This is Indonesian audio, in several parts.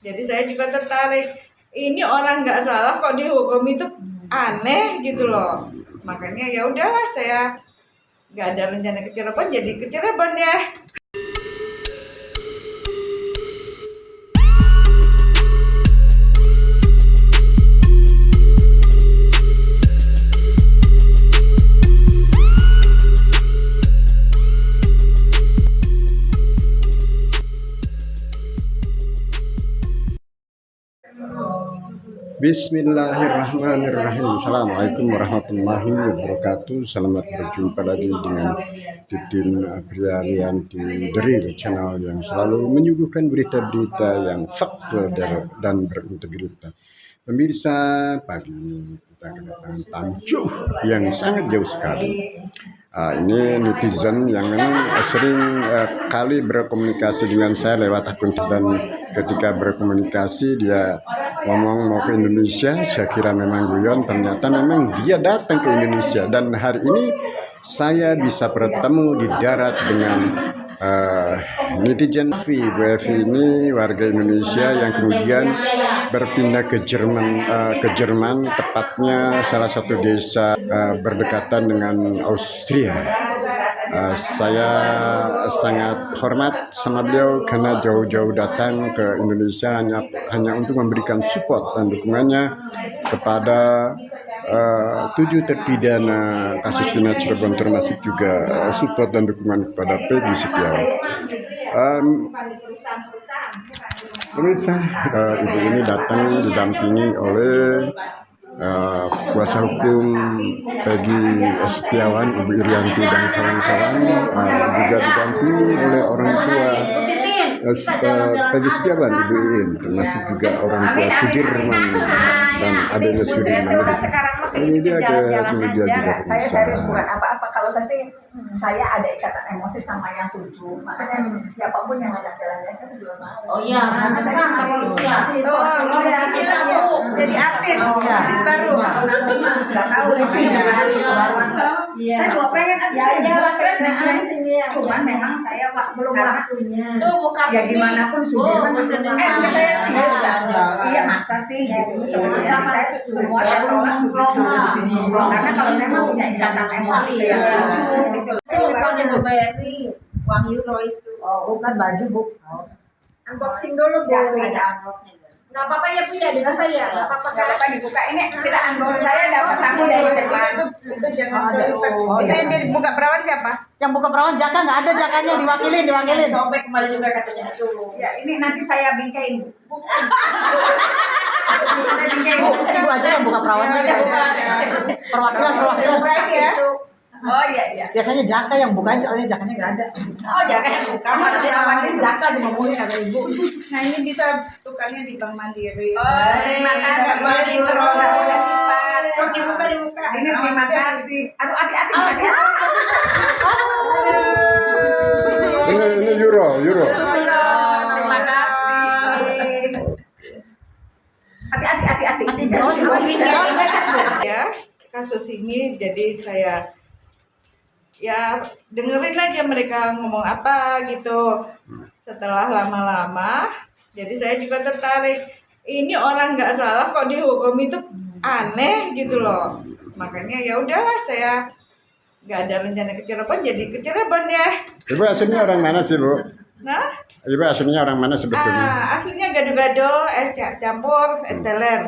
Jadi saya juga tertarik. Ini orang nggak salah kok dihukum, itu aneh gitu loh. Makanya ya udahlah, saya nggak ada rencana ke Cirebon, jadi ke Cirebon ya. Bismillahirrahmanirrahim. Assalamualaikum warahmatullahi wabarakatuh. Selamat berjumpa lagi dengan Didin Apriarianti dari channel yang selalu menyuguhkan berita-berita yang faktual dan berintegritas. Pemirsa, pagi ini kita kedatangan tamu yang sangat jauh sekali. Ini netizen yang memang sering kali berkomunikasi dengan saya lewat akun, dan ketika berkomunikasi dia ngomong mau ke Indonesia, saya kira memang guyon, ternyata memang dia datang ke Indonesia. Dan hari ini saya bisa bertemu di darat dengan netizen WFI ini, warga Indonesia yang kemudian berpindah ke Jerman, tepatnya salah satu desa berdekatan dengan Austria. Saya sangat hormat sama beliau karena jauh-jauh datang ke Indonesia hanya untuk memberikan support dan dukungannya kepada 7 terpidana kasus pidana Cirebon, termasuk juga support dan dukungan kepada Peggy Setiawan. Pemirsa, ibu ini datang didampingi oleh kuasa hukum Peggy Setiawan, Ibu Irianti dan kawan-kawan, juga didampingi oleh orang tua Peggy Setiawan, Ibu Iin, termasuk juga orang tua Sudirman dan adanya Sudirman. Ini dia juga saya serius, bukan apa-apa. Kalau saya sih, saya ada ikatan emosi sama yang 7. Makanya siapapun yang ngajak jalannya saya juga mau. Oh iya, Jadi artis baru. Nggak tahu lagi saya juga pengen terus cuman memang saya belum waktunya. Ya dimanapun Sudirman saya iya masa sih gitu. Sebenarnya sih saya semua saya tolak karena kalau saya mau punya ikatan emosi ya gitu. Saya lupa bayar uang euro itu. Oh, bukan baju, Bu. Unboxing dulu, Bu. Ada unboxing. Nggak apa-apa ya, Bu, ya, dengan saya. Nggak apa-apa dibuka. Ini tidak unbox saya dapat tamu dari Jerman. Itu jangan itu yang dibuka perawan siapa? Yang buka perawan Jaka nggak ada, Jakanya diwakilin. Sobek kemarin juga katanya itu. Ya, ini nanti saya bingkain, Bu. Saya bingkain. Ibu aja yang buka perawannya. Perwakilan ya. Oh iya. Biasanya Jaka yang bukain, soalnya Jakanya nggak ada. Oh, Jaka yang buka. Maksudnya awalnya Jaka ngomongin kata ibu. Nah, ini bisa tukarnya di Bank Mandiri. Oh, terima kasih. Dibuka. Ini terima kasih. Aduh, hati-hati. Ini euro. Terima kasih. Hati-hati. Ya, kasus ini jadi saya ya dengerin aja mereka ngomong apa gitu. Setelah lama-lama, jadi saya juga tertarik. Ini orang nggak salah kok dihukum, itu aneh gitu loh. Makanya ya udahlah, saya nggak ada rencana ke Cirebon, jadi ke Cirebon ya. Ibu aslinya orang mana sih, Bu? Nah, Ibu aslinya orang mana sebetulnya? aslinya gado-gado, es campur, es teler.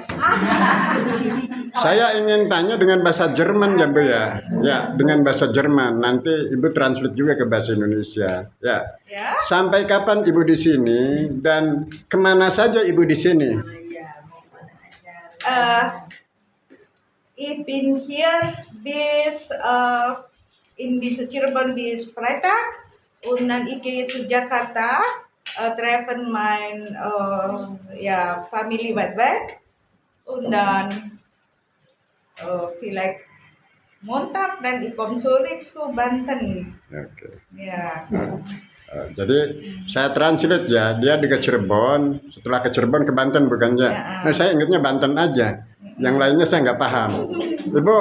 Saya ingin tanya dengan bahasa Jerman ya, Bu ya. Ya, dengan bahasa Jerman. Nanti Ibu translate juga ke bahasa Indonesia. Ya. Sampai kapan Ibu di sini dan kemana saja Ibu di sini? Ich bin hier in Cirebon bis Freitag und dann ich gehe zu Jakarta, treffen mein Family weit weg und dann vielleicht Montag dan ich komme zurück zu Banten. Oke. Ya. Jadi saya translate ya, dia di Cirebon, setelah ke Cirebon ke Banten bukannya? Nah, saya ingatnya Banten aja, yang lainnya saya nggak paham. Ibu,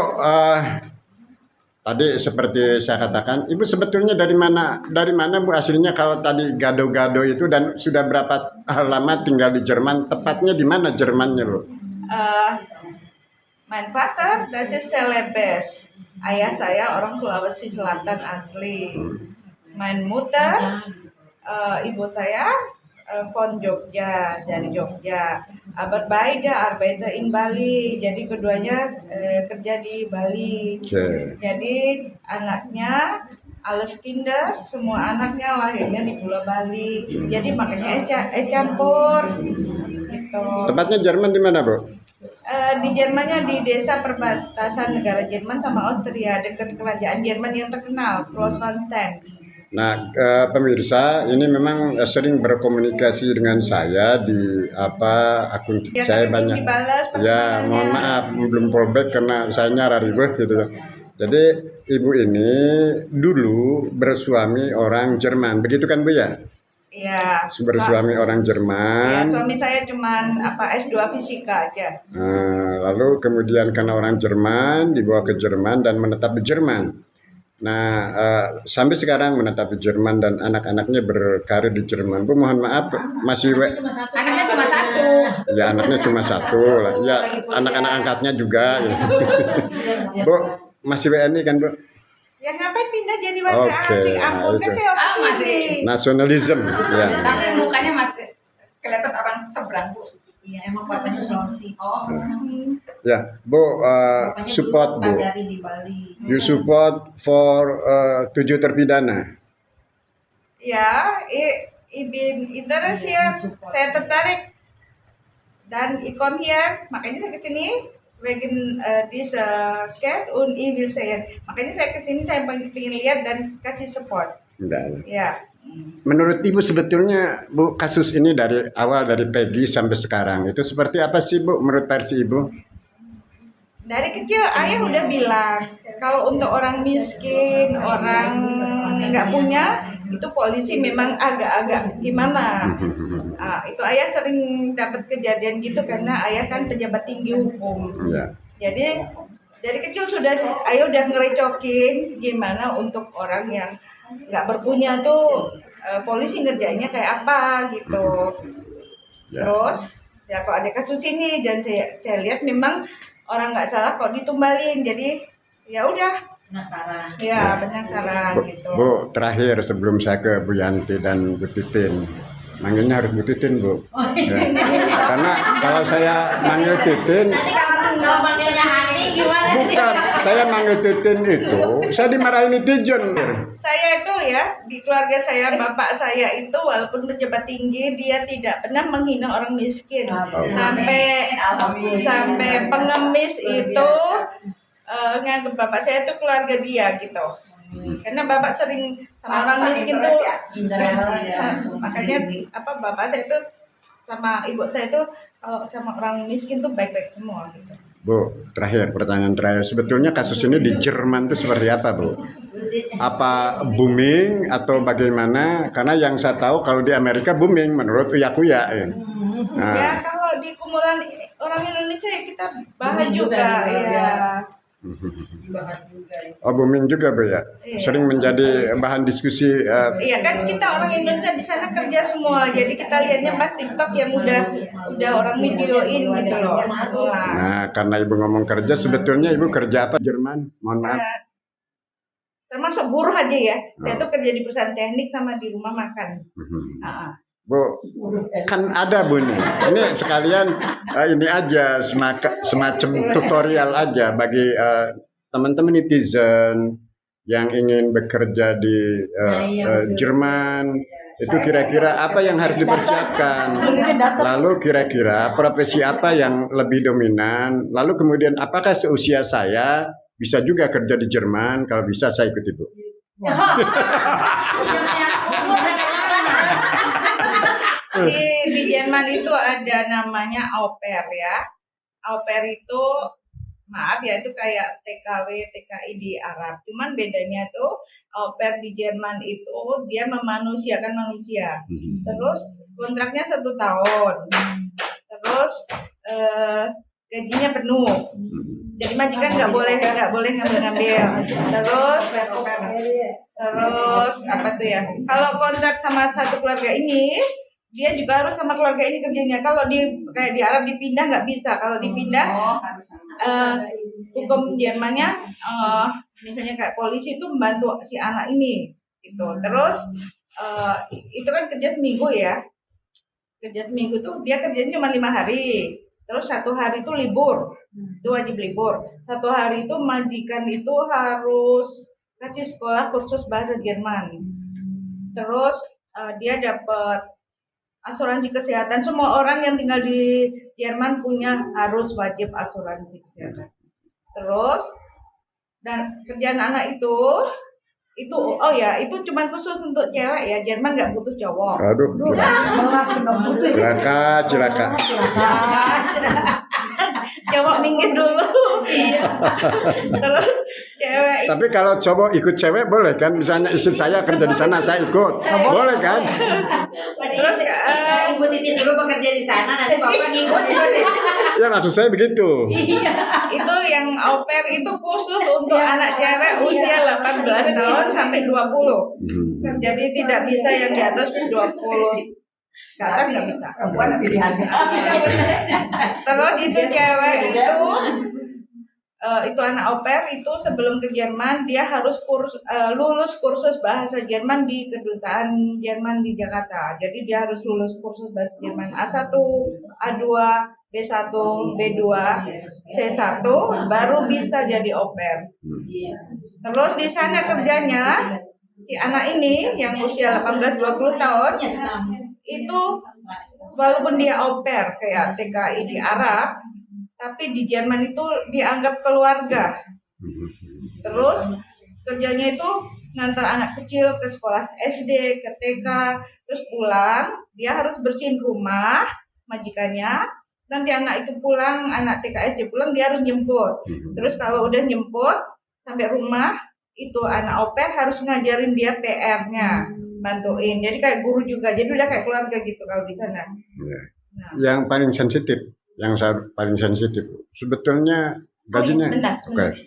tadi seperti saya katakan, Ibu sebetulnya dari mana Bu aslinya kalau tadi gado-gado itu dan sudah berapa lama tinggal di Jerman? Tepatnya di mana Jermannya, Bu? Mein Vater, das ist Celebes. Ayah saya orang Sulawesi Selatan asli. Mein Mutter, ibu saya von Jogja, dari Jogja. Aber beide arbeiten in Bali. Jadi keduanya kerja di Bali. Oke. Jadi anaknya alles Kinder, semua anaknya lahirnya di Pulau Bali. Jadi makanya campur gitu. Tepatnya Jerman di mana, Bu? Di Jermannya di desa perbatasan negara Jerman sama Austria, dekat kerajaan Jerman yang terkenal, Großfontaine. Nah, pemirsa, ini memang sering berkomunikasi dengan saya di akun Ya, saya tapi belum banyak. dibalas Ya, mohon maaf belum fallback karena saya ribet gitu. Jadi ibu ini dulu bersuami orang Jerman, begitu kan Bu ya? Iya. Bersuami orang Ya, Jerman. suami saya cuman S2 fisika aja. Lalu kemudian karena orang Jerman dibawa ke Jerman dan menetap di Jerman. Nah, sampai sekarang menetap di Jerman dan anak-anaknya berkarir di Jerman. Bu, mohon maaf, masih Anaknya cuma satu. ya anaknya cuma satu lah. Ya anak-anak angkatnya juga. Ya. Bu, masih WNI kan Bu? Ya ngapain pindah jadi warga Oke, asing? Ampun, kan itu. saya orang Masih. sini. Nasionalisme, ya. Tapi mukanya masih kelihatan orang seberang, Bu. Iya, emang bapaknya Sulawesi. Oh. Ya, Bu, support Bu. Dari di Bali. You support for 7 terpidana. Ya, ibin interest ya. Saya tertarik dan ikon here, makanya saya kesini. Wegen this cat und ich will sehen. Makanya saya kesini, saya pengen lihat dan kasih support. Enggak. Ya. Menurut Ibu sebetulnya Bu kasus ini dari awal dari Peggy sampai sekarang itu seperti apa sih Bu menurut versi Ibu? Dari kecil ayah udah bilang kalau untuk orang miskin, orang nggak punya itu polisi memang agak-agak gimana. Itu ayah sering dapat kejadian gitu karena ayah kan pejabat tinggi hukum. Ya. Jadi dari kecil sudah ayah udah ngerecokin gimana untuk orang yang nggak berpunya tuh polisi ngerjainnya kayak apa gitu. Ya. Terus ya kalau ada kasus ini dan saya lihat memang orang nggak salah kok ditumbalin, jadi ya udah Penasaran. ya penasaran gitu. Bu, terakhir sebelum saya ke Bu Yanti dan Bu Titin, manggilnya harus Bu Titin Bu. Ya. Karena kalau saya manggil Titin, Kalau manggilnya Hani gimana sih? bukan saya manggil Titin itu, saya dimarahin netizen. Saya itu ya di keluarga saya, bapak saya itu walaupun pejabat tinggi dia tidak pernah menghina orang miskin. Sampai pengemis itu nganggep bapak saya itu keluarga dia gitu. Karena bapak sering sama orang miskin tuh, makanya bapak saya itu sama ibu saya itu kalau sama orang miskin tuh baik-baik semua gitu. Bu, terakhir pertanyaan terakhir, sebetulnya kasus ini di Jerman itu seperti apa Bu? Apa booming atau bagaimana? Karena yang saya tahu kalau di Amerika booming menurut Uya-Kuya ya. Nah, Ya kalau di kumpulan orang Indonesia ya kita bahas juga ya. Oh booming juga Bu ya. Iya. Sering menjadi bahan diskusi. Iya kan kita orang Indonesia di sana kerja semua, jadi kita lihatnya pas TikTok yang udah orang videoin gitu loh. Nah, karena Ibu ngomong kerja, sebetulnya Ibu kerja apa Jerman? Mohon maaf. Termasuk buruh aja ya. Saya tuh kerja di perusahaan teknik sama di rumah makan. Bu, kan ada Bu nih. Ini sekalian ini aja semacam tutorial aja bagi teman-teman netizen yang ingin bekerja di Jerman. Itu kira-kira apa yang harus dipersiapkan? Lalu kira-kira profesi apa yang lebih dominan? Lalu kemudian apakah seusia saya bisa juga kerja di Jerman? Kalau bisa saya ikut Ibu. Di Jerman itu ada namanya au pair ya. Au pair itu maaf ya itu kayak TKW, TKI di Arab. Cuman bedanya tuh au pair di Jerman itu dia memanusiakan manusia. Terus kontraknya 1 tahun. Terus gajinya penuh. Jadi majikan nggak boleh ngambil. Terus apa tuh ya? Kalau kontrak sama satu keluarga ini, dia juga harus sama keluarga ini kerjanya. Kalau kayak di Arab dipindah nggak bisa. Kalau dipindah, hukum Jermannya, misalnya kayak polisi itu membantu si anak ini, gitu. Terus itu kan kerja seminggu ya. Kerja seminggu tuh dia kerjanya cuma 5 hari. Terus 1 hari itu libur, itu wajib libur. 1 hari itu majikan itu harus kasih sekolah kursus bahasa Jerman. Terus dia dapat asuransi kesehatan. Semua orang yang tinggal di Jerman harus wajib asuransi kesehatan. Terus dan kerjaan anak itu cuma khusus untuk cewek ya. Jerman nggak butuh cowok. Aduh, cilaka. Cowok minggir dulu. Terus cewek. Tapi kalau cowok ikut cewek boleh kan? Misalnya istri saya kerja di sana, saya ikut, boleh kan? Terus Ibu Titi dulu bekerja di sana, nanti Bapak ngikut. Ya maksud saya begitu. itu yang au pair itu khusus untuk anak cewek usia 18 tahun sampai 20. Jadi tidak bisa yang di atas 20. Ke atas nggak bisa. Terus itu cewek itu anak au pair itu sebelum ke Jerman dia harus lulus kursus bahasa Jerman di kedutaan Jerman di Jakarta. Jadi dia harus lulus kursus bahasa Jerman A1, A2, B1, B2, C1 baru bisa jadi au pair. Terus di sana kerjanya si anak ini yang usia 18-20 tahun itu walaupun dia au pair kayak TKI di Arab, tapi di Jerman itu dianggap keluarga. Terus kerjanya itu ngantar anak kecil ke sekolah SD, ke TK, terus pulang dia harus bersihin rumah majikannya. Nanti anak itu pulang, anak TK SD pulang dia harus jemput. Terus kalau udah jemput sampai rumah itu anak au pair harus ngajarin dia PR-nya, bantuin. Jadi kayak guru juga. Jadi udah kayak keluarga gitu kalau di sana. Nah. Yang paling sensitif, sebetulnya gajinya. Sebentar.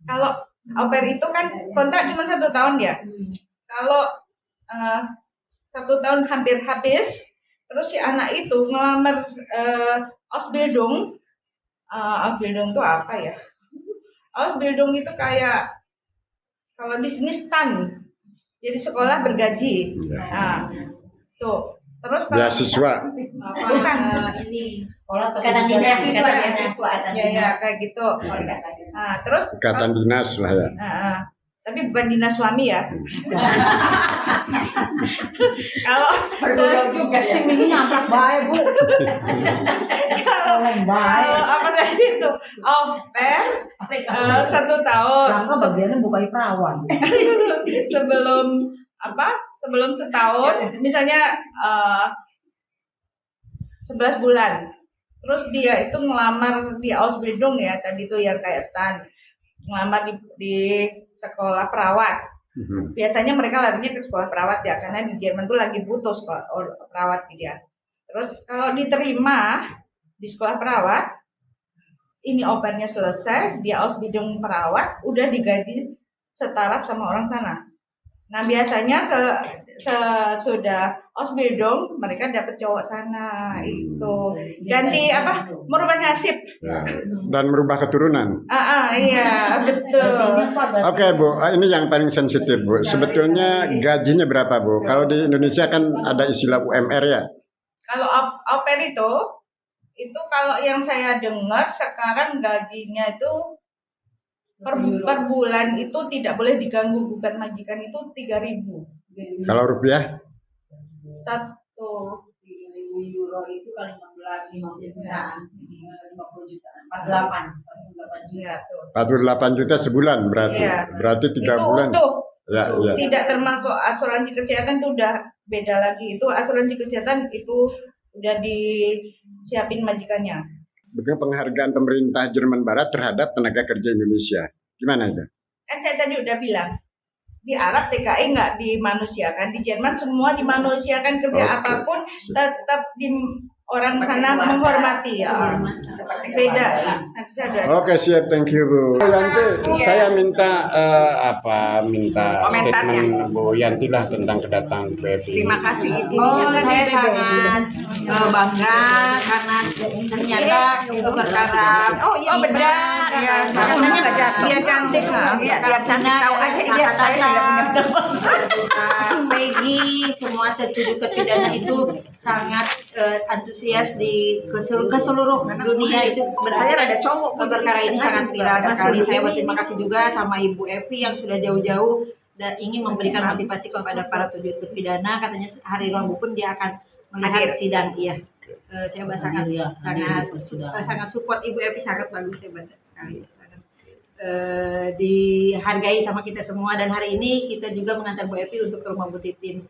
Kalau au pair itu kan kontrak cuma 1 tahun ya. Kalau 1 tahun hampir habis, terus si anak itu ngelamar Ausbildung. Ausbildung itu apa ya? Ausbildung itu kayak kalau di sini STAN, jadi sekolah bergaji. Nah, tuh. Terus kalau beasiswa. Bukan. Ini Sekolah ikatan dinas, Ya kayak gitu. Nah, terus Ikatan dinas lah ya. Tapi bukan dinas suami ya. Kalau juga sih ini nabrak baik, Bu. kalau apa tadi itu au pair 1 tahun. Karena bagiannya bukan perawan. sebelum setahun misalnya 11 bulan. Terus dia itu ngelamar di Ausbildung ya, tadi itu yang kayak STAN. Ngelamar di sekolah perawat. Biasanya mereka larinya ke sekolah perawat ya, karena di Jerman tuh lagi butuh sekolah perawat gitu ya. Terus kalau diterima di sekolah perawat, ini au pairnya selesai, dia Ausbildung perawat, udah digaji setaraf sama orang sana. Nah biasanya sudah Ausbildung mereka dapat cowok sana itu ganti merubah nasib dan merubah keturunan. Iya betul. Oke Bu, ini yang paling sensitif Bu. Sebetulnya gajinya berapa Bu? Kalau di Indonesia kan ada istilah UMR ya. Kalau au pair itu kalau yang saya dengar sekarang gajinya itu per bulan itu tidak boleh diganggu gugat majikan itu 3.000. Kalau rupiah? 1 euro itu kali 15 jutaan, 50 jutaan, 48 juta sebulan berarti. Iya. Berarti 3 bulan. Utuh. Ya. Tidak termasuk asuransi kesehatan itu udah beda lagi. Itu asuransi kesehatan itu udah disiapin majikannya. Bagaimana penghargaan pemerintah Jerman Barat terhadap tenaga kerja Indonesia? Gimana itu? Kan saya tadi udah bilang, di Arab TKI nggak dimanusiakan, di Jerman semua dimanusiakan, kerja apapun tetap orang sana menghormati ya. Beda. Nanti saya ada. Oke, siap, thank you Bu. Yanti, saya minta minta statement Bu Yanti lah tentang kedatangan Bu Evi. Terima kasih. Saya sangat bangga karena ternyata perkara benar. Ya, katanya biar cantik lah. Iya, biar cantik tahu aja dia saya tidak punya Peggy semua tertuju terpidana itu sangat antusias ke seluruh dunia itu saya ada cowok perkara ini sangat viral sekali. Saya berterima kasih juga sama Ibu Evi yang sudah jauh-jauh dan ingin memberikan motivasi kepada para terpidana. Katanya hari Rabu pun dia akan melihat sidang. Iya, saya sangat support Ibu Evi, sangat bagus, hebat sekali. Dihargai sama kita semua, dan hari ini kita juga mengantar Bu Evi untuk ke rumah Bu Titin.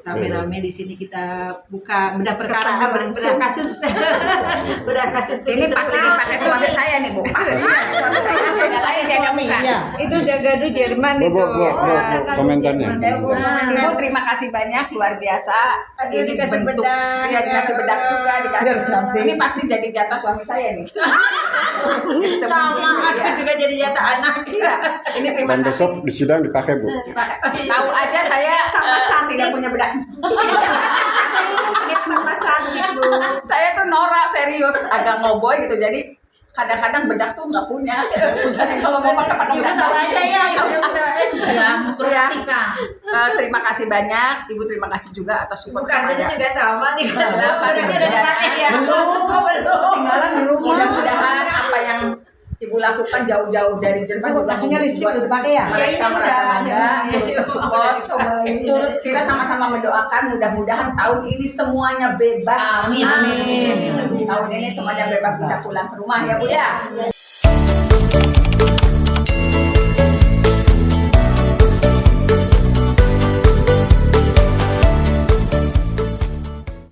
Rame-rame di sini kita buka bedah perkara, bedah kasus. Bedah kasus ini pasti dipakai suami saya nih Bu. Suami saya ada lain saya bukan. Itu Jagadu Jerman itu. Bu, komentarnya. Ibu terima kasih banyak, luar biasa. Ini dikasih bedak, ya dikasih bedak juga, dikasih. Ini pasti jadi jatah suami saya nih. Sama aku juga jadi jatah anak. Ini terima Dan kasih. besok di sidang dipakai Bu. Tahu aja saya tidak punya bedak. Tambah cantik Bu. Saya tuh norak serius, agak ngoboy gitu. Jadi kadang-kadang bedak tuh nggak punya. Jadi kalau mau pakai Ibu tahu aja ya. Ya, perhatikan. Terima kasih banyak, Ibu terima kasih juga atas support. Bukan itu juga sama nih. Tinggalan di rumah. Mudah-mudahan apa yang Ibu lakukan jauh-jauh dari Jerman juga membuat mereka merasa bangga, turut support, turut kita sama-sama mendoakan mudah-mudahan tahun ini semuanya bebas. Amin. Tahun ini semuanya bebas bisa pulang ke rumah ya Bu ya.